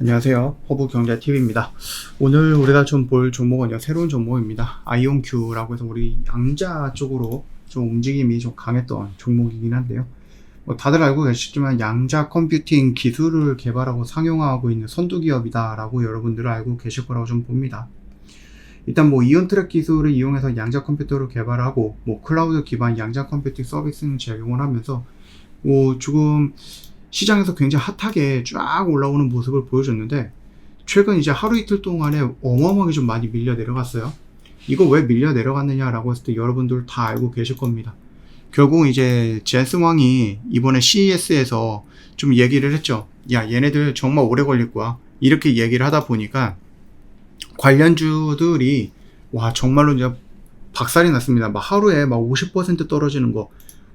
안녕하세요. 허브경제TV입니다. 오늘 우리가 좀 볼 종목은요, 새로운 종목입니다. 아이온큐라고 해서 우리 양자 쪽으로 좀 움직임이 좀 강했던 종목이긴 한데요. 다들 알고 계시지만 양자 컴퓨팅 기술을 개발하고 상용화하고 있는 선두 기업이다라고 여러분들은 알고 계실 거라고 좀 봅니다. 일단 이온트랙 기술을 이용해서 양자 컴퓨터를 개발하고 클라우드 기반 양자 컴퓨팅 서비스는 제공을 하면서 지금 시장에서 굉장히 핫하게 쫙 올라오는 모습을 보여줬는데, 최근 이제 하루 이틀 동안에 어마어마하게 좀 많이 밀려 내려갔어요. 이거 왜 밀려 내려갔느냐라고 했을 때 여러분들 다 알고 계실 겁니다. 결국 이제 젠슨 왕이 이번에 CES에서 좀 얘기를 했죠. 야, 얘네들 정말 오래 걸릴 거야. 이렇게 얘기를 하다 보니까 관련주들이 정말로 이제 박살이 났습니다. 하루에 50% 떨어지는 거.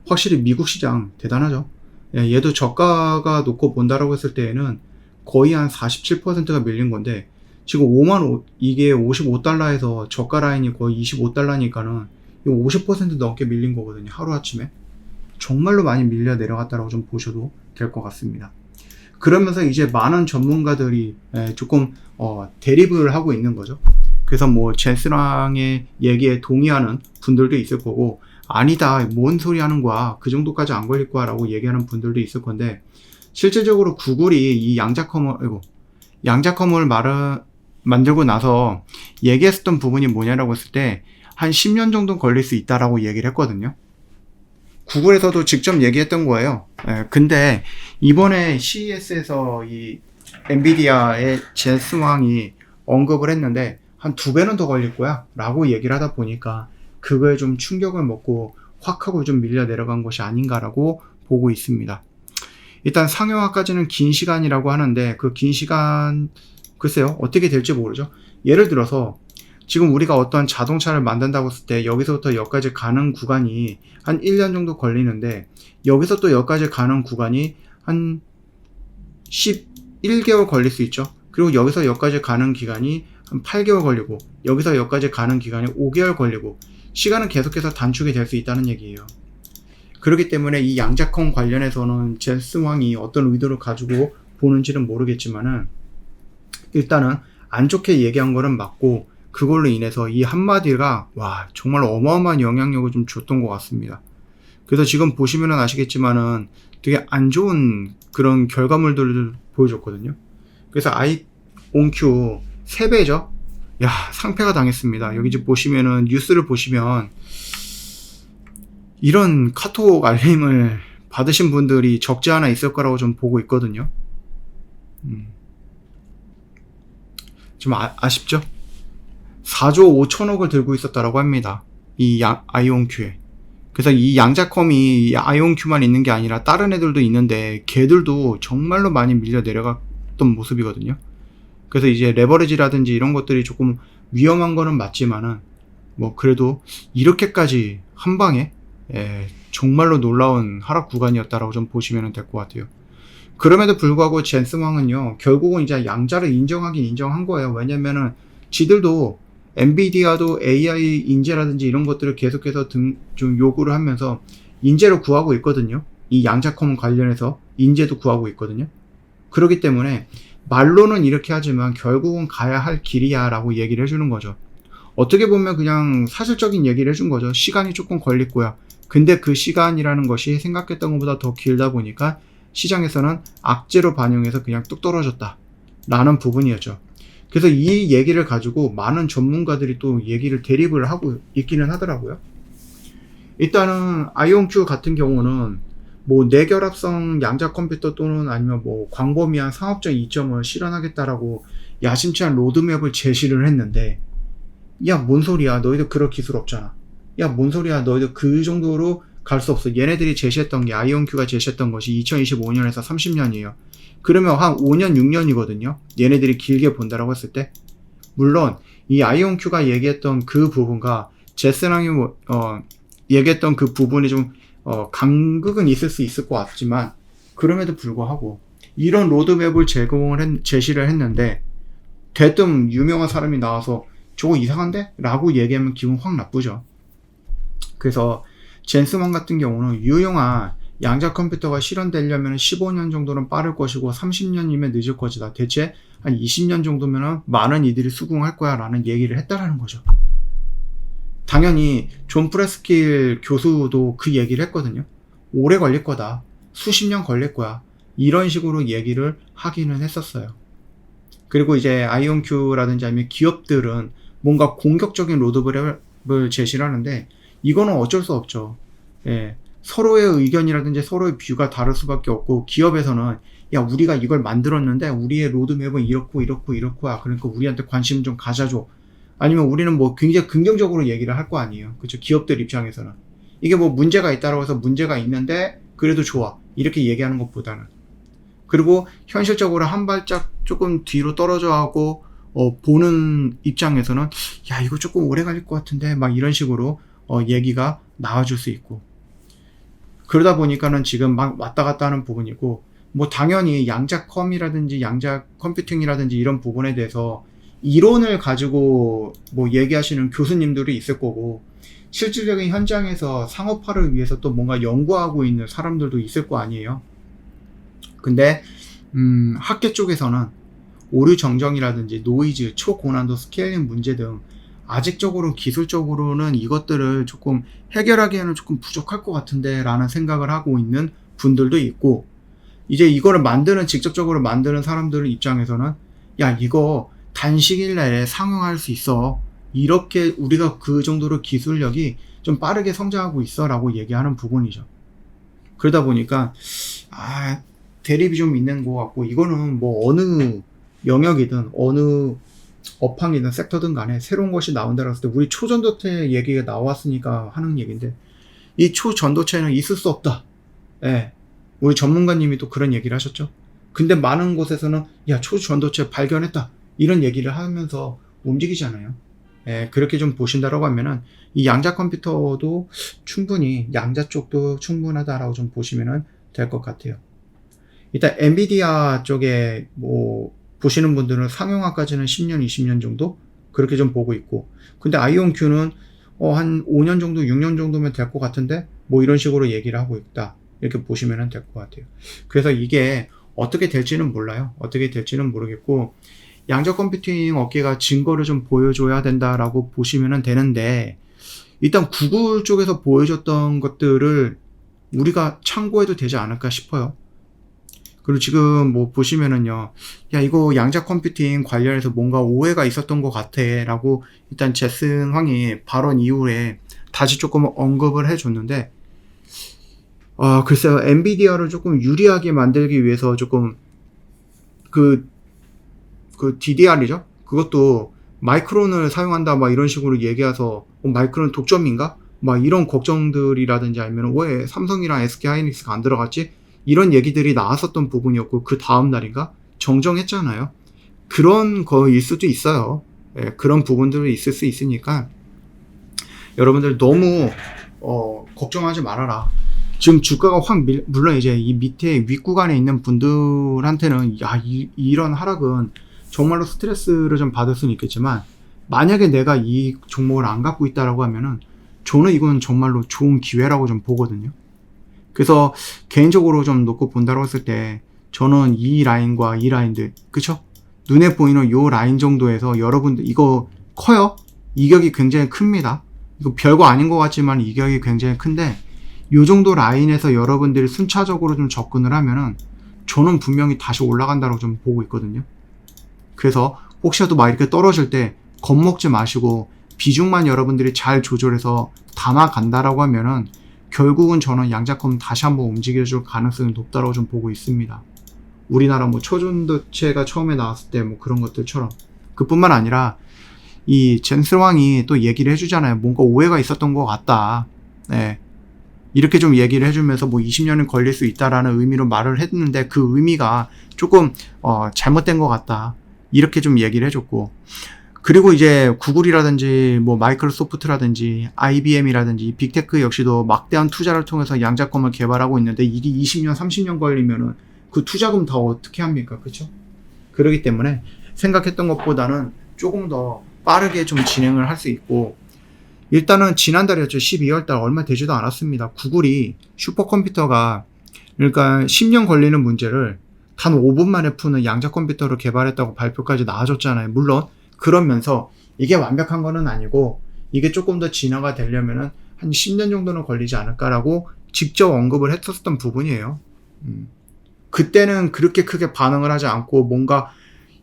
확실히 미국 시장 대단하죠. 얘도 저가가 놓고 본다라고 했을 때에는 거의 한 47%가 밀린 건데, 지금 이게 55달러에서 저가 라인이 거의 25달러니까는 50% 넘게 밀린 거거든요. 하루아침에. 정말로 많이 밀려 내려갔다라고 좀 보셔도 될 것 같습니다. 그러면서 이제 많은 전문가들이 조금 대립을 하고 있는 거죠. 그래서 젠슨왕의 얘기에 동의하는 분들도 있을 거고, 아니다, 뭔 소리 하는 거야, 그 정도까지 안 걸릴 거야 라고 얘기하는 분들도 있을 건데, 실제적으로 구글이 이 양자컴을 만들고 나서 얘기했었던 부분이 뭐냐라고 했을 때 한 10년 정도 걸릴 수 있다라고 얘기를 했거든요. 구글에서도 직접 얘기했던 거예요. 근데 이번에 CES에서 이 엔비디아의 젠슨 왕이 언급을 했는데 한 2배는 더 걸릴 거야 라고 얘기를 하다 보니까 그거에 좀 충격을 먹고 확 하고 좀 밀려 내려간 것이 아닌가라고 보고 있습니다. 일단 상용화까지는 긴 시간이라고 하는데, 그 긴 시간 글쎄요, 어떻게 될지 모르죠. 예를 들어서 지금 우리가 어떤 자동차를 만든다고 했을 때 여기서부터 여기까지 가는 구간이 한 1년 정도 걸리는데, 여기서 또 여기까지 가는 구간이 한 11개월 걸릴 수 있죠. 그리고 여기서 여기까지 가는 기간이 한 8개월 걸리고, 여기서 여기까지 가는 기간이 5개월 걸리고, 시간은 계속해서 단축이 될 수 있다는 얘기예요. 그렇기 때문에 이 양자컴 관련해서는 젠슨 왕이 어떤 의도를 가지고 보는지는 모르겠지만은, 일단은 안 좋게 얘기한 거는 맞고, 그걸로 인해서 이 한마디가 정말 어마어마한 영향력을 좀 줬던 것 같습니다. 그래서 지금 보시면은 아시겠지만은 되게 안 좋은 그런 결과물들을 보여줬거든요. 그래서 아이온큐 3배죠. 상패가 당했습니다. 여기 지금 보시면은 뉴스를 보시면 이런 카톡 알림을 받으신 분들이 적지 않아 있을 거라고 좀 보고 있거든요. 좀 아쉽죠? 4조 5천억을 들고 있었다라고 합니다. 이 아이온큐에. 그래서 이 양자컴이 아이온큐만 있는 게 아니라 다른 애들도 있는데 걔들도 정말로 많이 밀려 내려갔던 모습이거든요. 그래서 이제 레버리지라든지 이런 것들이 조금 위험한 거는 맞지만은 그래도 이렇게까지 한 방에 정말로 놀라운 하락 구간이었다라고 좀 보시면 될 것 같아요. 그럼에도 불구하고 젠슨 왕은요, 결국은 이제 양자를 인정하긴 인정한 거예요. 왜냐면은 지들도 엔비디아도 AI 인재라든지 이런 것들을 계속해서 좀 요구를 하면서 인재를 구하고 있거든요. 이 양자컴 관련해서 인재도 구하고 있거든요. 그렇기 때문에 말로는 이렇게 하지만 결국은 가야 할 길이야 라고 얘기를 해주는 거죠. 어떻게 보면 그냥 사실적인 얘기를 해준 거죠. 시간이 조금 걸릴 거야. 근데 그 시간이라는 것이 생각했던 것보다 더 길다 보니까 시장에서는 악재로 반영해서 그냥 뚝 떨어졌다 라는 부분이었죠. 그래서 이 얘기를 가지고 많은 전문가들이 또 얘기를 대립을 하고 있기는 하더라고요. 일단은 아이온큐 같은 경우는 내결합성 양자 컴퓨터 또는 아니면 광범위한 상업적 이점을 실현하겠다라고 야심찬 로드맵을 제시를 했는데, 뭔 소리야, 너희들 그럴 기술 없잖아. 뭔 소리야, 너희들 그 정도로 갈 수 없어. 얘네들이 제시했던 게, 아이온큐가 제시했던 것이 2025년에서 30년이에요. 그러면 한 5년, 6년이거든요. 얘네들이 길게 본다라고 했을 때. 물론 이 아이온큐가 얘기했던 그 부분과 제스랑이 얘기했던 그 부분이 좀 간극은 있을 수 있을 것 같지만, 그럼에도 불구하고 이런 로드맵을 제시를 했는데 대뜸 유명한 사람이 나와서 저거 이상한데? 라고 얘기하면 기분 확 나쁘죠. 그래서 젠슨 왕 같은 경우는 유용한 양자 컴퓨터가 실현되려면 15년 정도는 빠를 것이고 30년이면 늦을 것이다. 대체 한 20년 정도면 많은 이들이 수긍할 거야 라는 얘기를 했다라는 거죠. 당연히 존 프레스킬 교수도 그 얘기를 했거든요. 오래 걸릴 거다. 수십 년 걸릴 거야. 이런 식으로 얘기를 하기는 했었어요. 그리고 이제 아이온큐라든지 아니면 기업들은 뭔가 공격적인 로드맵을 제시를 하는데 이거는 어쩔 수 없죠. 예. 서로의 의견이라든지 서로의 뷰가 다를 수밖에 없고 기업에서는 야 우리가 이걸 만들었는데 우리의 로드맵은 이렇고야. 그러니까 우리한테 관심 좀 가져줘. 아니면 우리는 뭐 굉장히 긍정적으로 얘기를 할 거 아니에요. 그렇죠? 기업들 입장에서는 이게 뭐 문제가 있다고 해서 문제가 있는데 그래도 좋아 이렇게 얘기하는 것보다는, 그리고 현실적으로 한 발짝 조금 뒤로 떨어져 하고 보는 입장에서는 야 이거 조금 오래 걸릴 것 같은데 막 이런 식으로 얘기가 나와줄 수 있고, 그러다 보니까는 지금 막 왔다 갔다 하는 부분이고, 뭐 당연히 양자컴이라든지 양자 컴퓨팅이라든지 이런 부분에 대해서 이론을 가지고 뭐 얘기하시는 교수님들이 있을 거고, 실질적인 현장에서 상업화를 위해서 또 뭔가 연구하고 있는 사람들도 있을 거 아니에요. 근데 학계 쪽에서는 오류 정정이라든지 노이즈, 초고난도 스케일링 문제 등 아직적으로 기술적으로는 이것들을 조금 해결하기에는 조금 부족할 것 같은데 라는 생각을 하고 있는 분들도 있고, 이제 이거를 직접적으로 만드는 사람들 입장에서는 야 이거 단시일 내에 상용할 수 있어, 이렇게 우리가 그 정도로 기술력이 좀 빠르게 성장하고 있어 라고 얘기하는 부분이죠. 그러다 보니까 대립이 좀 있는 것 같고, 이거는 뭐 어느 영역이든 어느 업황이든 섹터든 간에 새로운 것이 나온다고 했을 때 우리 초전도체 얘기가 나왔으니까 하는 얘기인데, 이 초전도체는 있을 수 없다. 예. 우리 전문가님이 또 그런 얘기를 하셨죠. 근데 많은 곳에서는 야 초전도체 발견했다 이런 얘기를 하면서 움직이잖아요. 예, 그렇게 좀 보신다라고 하면은 이 양자 컴퓨터도 충분히 양자 쪽도 충분하다라고 좀 보시면 될 것 같아요. 일단 엔비디아 쪽에 뭐 보시는 분들은 상용화까지는 10년, 20년 정도 그렇게 좀 보고 있고, 근데 아이온큐는 한 5년 정도, 6년 정도면 될 것 같은데 뭐 이런 식으로 얘기를 하고 있다. 이렇게 보시면 될 것 같아요. 그래서 이게 어떻게 될지는 몰라요. 어떻게 될지는 모르겠고, 양자 컴퓨팅 업계가 증거를 좀 보여줘야 된다라고 보시면 되는데, 일단 구글 쪽에서 보여줬던 것들을 우리가 참고해도 되지 않을까 싶어요. 그리고 지금 뭐 보시면은요, 야 이거 양자 컴퓨팅 관련해서 뭔가 오해가 있었던 것 같아 라고 일단 제슨 황이 발언 이후에 다시 조금 언급을 해줬는데, 글쎄요, 엔비디아를 조금 유리하게 만들기 위해서 조금 그 DDR이죠? 그것도 마이크론을 사용한다 막 이런 식으로 얘기해서 마이크론 독점인가? 막 이런 걱정들이라든지 아니면 왜 삼성이랑 SK 하이닉스가 안 들어갔지? 이런 얘기들이 나왔었던 부분이었고, 그 다음 날인가? 정정했잖아요. 그런 거일 수도 있어요. 예, 그런 부분들이 있을 수 있으니까 여러분들 너무 걱정하지 말아라. 지금 주가가 물론 이제 이 밑에 윗구간에 있는 분들한테는 야 이런 하락은 정말로 스트레스를 좀 받을 수는 있겠지만, 만약에 내가 이 종목을 안 갖고 있다라고 하면은 저는 이건 정말로 좋은 기회라고 좀 보거든요. 그래서 개인적으로 좀 놓고 본다고 했을 때 저는 이 라인과 이 라인들, 그쵸? 눈에 보이는 요 라인 정도에서 여러분들 이거 커요? 이격이 굉장히 큽니다. 이거 별거 아닌 것 같지만 이격이 굉장히 큰데, 요 정도 라인에서 여러분들이 순차적으로 좀 접근을 하면은 저는 분명히 다시 올라간다고 좀 보고 있거든요. 그래서 혹시라도 막 이렇게 떨어질 때 겁먹지 마시고 비중만 여러분들이 잘 조절해서 담아간다라고 하면은 결국은 저는 양자컴 다시 한번 움직여줄 가능성이 높다고 좀 보고 있습니다. 우리나라 뭐 초전도체가 처음에 나왔을 때 뭐 그런 것들처럼. 그뿐만 아니라 이 젠스왕이 또 얘기를 해주잖아요. 뭔가 오해가 있었던 것 같다. 네. 이렇게 좀 얘기를 해주면서 뭐 20년은 걸릴 수 있다라는 의미로 말을 했는데, 그 의미가 조금 잘못된 것 같다. 이렇게 좀 얘기를 해줬고, 그리고 이제 구글이라든지 뭐 마이크로소프트라든지 IBM이라든지 빅테크 역시도 막대한 투자를 통해서 양자컴을 개발하고 있는데, 이게 20년, 30년 걸리면은 그 투자금 다 어떻게 합니까? 그쵸? 그렇기 때문에 생각했던 것보다는 조금 더 빠르게 좀 진행을 할 수 있고, 일단은 지난달이었죠. 12월달 얼마 되지도 않았습니다. 구글이 슈퍼컴퓨터가 그러니까 10년 걸리는 문제를 단 5분 만에 푸는 양자 컴퓨터를 개발했다고 발표까지 나와줬잖아요. 물론 그러면서 이게 완벽한 거는 아니고 이게 조금 더 진화가 되려면은 한 10년 정도는 걸리지 않을까라고 직접 언급을 했었던 부분이에요. 그때는 그렇게 크게 반응을 하지 않고 뭔가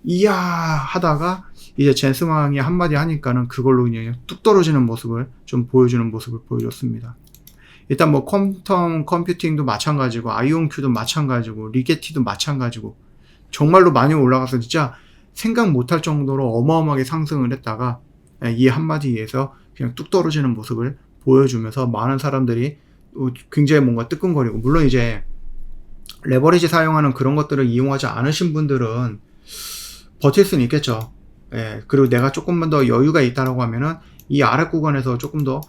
이야 하다가 이제 젠스망이 한마디 하니까는 그걸로 그냥 뚝 떨어지는 모습을 좀 보여주는 모습을 보여줬습니다. 일단 뭐 퀀텀 컴퓨팅도 마찬가지고 아이온큐도 마찬가지고 리게티도 마찬가지고 정말로 많이 올라가서 진짜 생각 못할 정도로 어마어마하게 상승을 했다가 이 한마디에서 그냥 뚝 떨어지는 모습을 보여주면서 많은 사람들이 굉장히 뭔가 뜨끔거리고, 물론 이제 레버리지 사용하는 그런 것들을 이용하지 않으신 분들은 버틸 수는 있겠죠. 예, 그리고 내가 조금만 더 여유가 있다라고 하면은 이 아래 구간에서 조금 더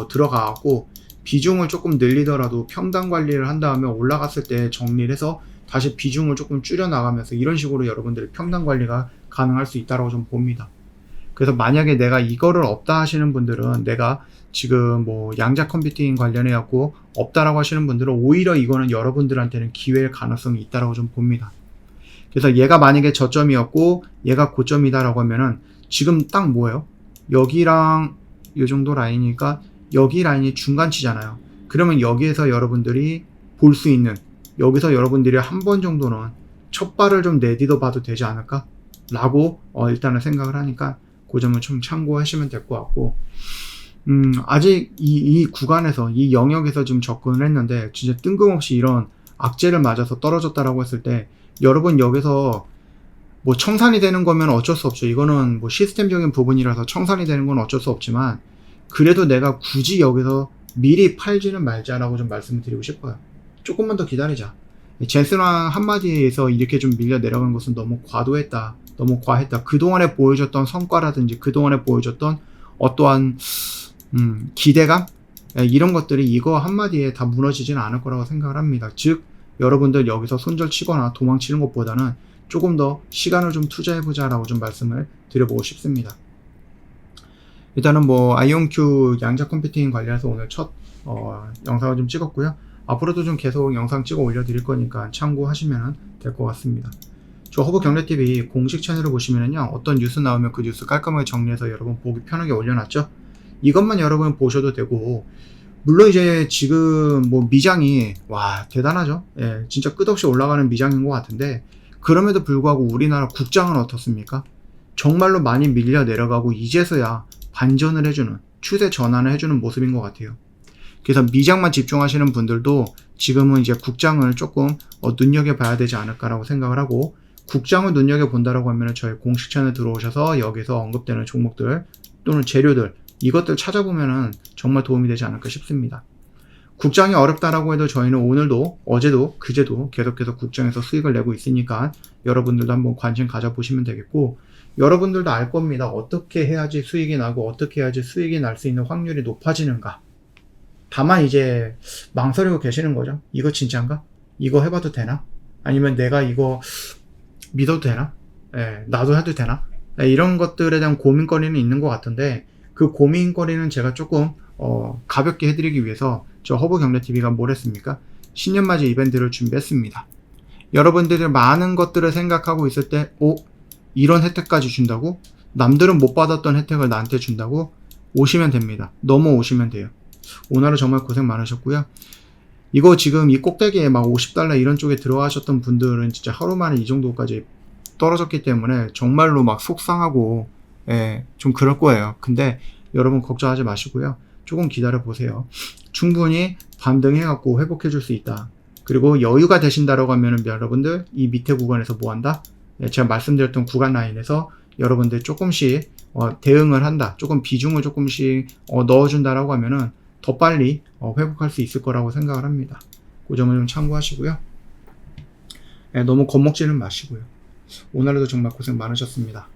들어가고 비중을 조금 늘리더라도 평단 관리를 한 다음에 올라갔을 때 정리를 해서 다시 비중을 조금 줄여 나가면서 이런 식으로 여러분들의 평단 관리가 가능할 수 있다고 좀 봅니다. 그래서 만약에 내가 이거를 없다 하시는 분들은, 내가 지금 뭐 양자 컴퓨팅 관련해 갖고 없다라고 하시는 분들은 오히려 이거는 여러분들한테는 기회의 가능성이 있다라고 좀 봅니다. 그래서 얘가 만약에 저점이었고 얘가 고점이다라고 하면은 지금 딱 뭐예요? 여기랑 이 정도 라인이니까 여기 라인이 중간치잖아요. 그러면 여기에서 여러분들이 볼 수 있는, 여기서 여러분들이 한 번 정도는 첫 발을 좀 내딛어 봐도 되지 않을까? 라고 일단은 생각을 하니까 그 점을 좀 참고하시면 될 것 같고, 아직 이 구간에서, 이 영역에서 좀 접근을 했는데 진짜 뜬금없이 이런 악재를 맞아서 떨어졌다라고 했을 때 여러분 여기서 뭐 청산이 되는 거면 어쩔 수 없죠. 이거는 뭐 시스템적인 부분이라서 청산이 되는 건 어쩔 수 없지만 그래도 내가 굳이 여기서 미리 팔지는 말자라고 좀 말씀을 드리고 싶어요. 조금만 더 기다리자. 젠슨왕 한마디에서 이렇게 좀 밀려 내려간 것은 너무 과도했다. 너무 과했다. 그동안에 보여줬던 성과라든지 그동안에 보여줬던 어떠한 기대감? 이런 것들이 이거 한마디에 다 무너지지는 않을 거라고 생각을 합니다. 즉 여러분들 여기서 손절치거나 도망치는 것보다는 조금 더 시간을 좀 투자해보자 라고 좀 말씀을 드려보고 싶습니다. 일단은 뭐 아이온큐 양자 컴퓨팅 관련해서 오늘 첫 영상을 좀 찍었고요. 앞으로도 좀 계속 영상 찍어 올려드릴 거니까 참고하시면 될 것 같습니다. 저 허브경제TV 공식 채널을 보시면은요, 어떤 뉴스 나오면 그 뉴스 깔끔하게 정리해서 여러분 보기 편하게 올려놨죠. 이것만 여러분 보셔도 되고, 물론 이제 지금 뭐 미장이 와 대단하죠. 예, 진짜 끝없이 올라가는 미장인 것 같은데 그럼에도 불구하고 우리나라 국장은 어떻습니까? 정말로 많이 밀려 내려가고 이제서야 반전을 해주는, 추세 전환을 해주는 모습인 것 같아요. 그래서 미장만 집중하시는 분들도 지금은 이제 국장을 조금 눈여겨봐야 되지 않을까라고 생각을 하고, 국장을 눈여겨본다라고 하면 저희 공식 채널 들어오셔서 여기서 언급되는 종목들 또는 재료들 이것들 찾아보면은 정말 도움이 되지 않을까 싶습니다. 국장이 어렵다라고 해도 저희는 오늘도 어제도 그제도 계속해서 국장에서 수익을 내고 있으니까 여러분들도 한번 관심 가져보시면 되겠고, 여러분들도 알 겁니다. 어떻게 해야지 수익이 나고 어떻게 해야지 수익이 날 수 있는 확률이 높아지는가. 다만 이제 망설이고 계시는 거죠. 이거 진짜인가? 이거 해봐도 되나? 아니면 내가 이거 믿어도 되나? 예, 나도 해도 되나? 이런 것들에 대한 고민거리는 있는 것 같은데 그 고민거리는 제가 조금 가볍게 해드리기 위해서 저 허브경제TV가 뭘 했습니까? 신년맞이 이벤트를 준비했습니다. 여러분들이 많은 것들을 생각하고 있을 때 이런 혜택까지 준다고? 남들은 못 받았던 혜택을 나한테 준다고? 오시면 됩니다. 넘어오시면 돼요. 오늘은 정말 고생 많으셨고요. 이거 지금 이 꼭대기에 막 $50 이런 쪽에 들어가셨던 분들은 진짜 하루 만에 이 정도까지 떨어졌기 때문에 정말로 막 속상하고 좀 그럴 거예요. 근데 여러분 걱정하지 마시고요. 조금 기다려 보세요. 충분히 반등해갖고 회복해 줄 수 있다. 그리고 여유가 되신다라고 하면은 여러분들 이 밑에 구간에서 뭐 한다? 제가 말씀드렸던 구간 라인에서 여러분들 조금씩 대응을 한다. 조금 비중을 조금씩 넣어준다라고 하면은 더 빨리 회복할 수 있을 거라고 생각을 합니다. 그 점을 좀 참고하시고요. 너무 겁먹지는 마시고요. 오늘도 정말 고생 많으셨습니다.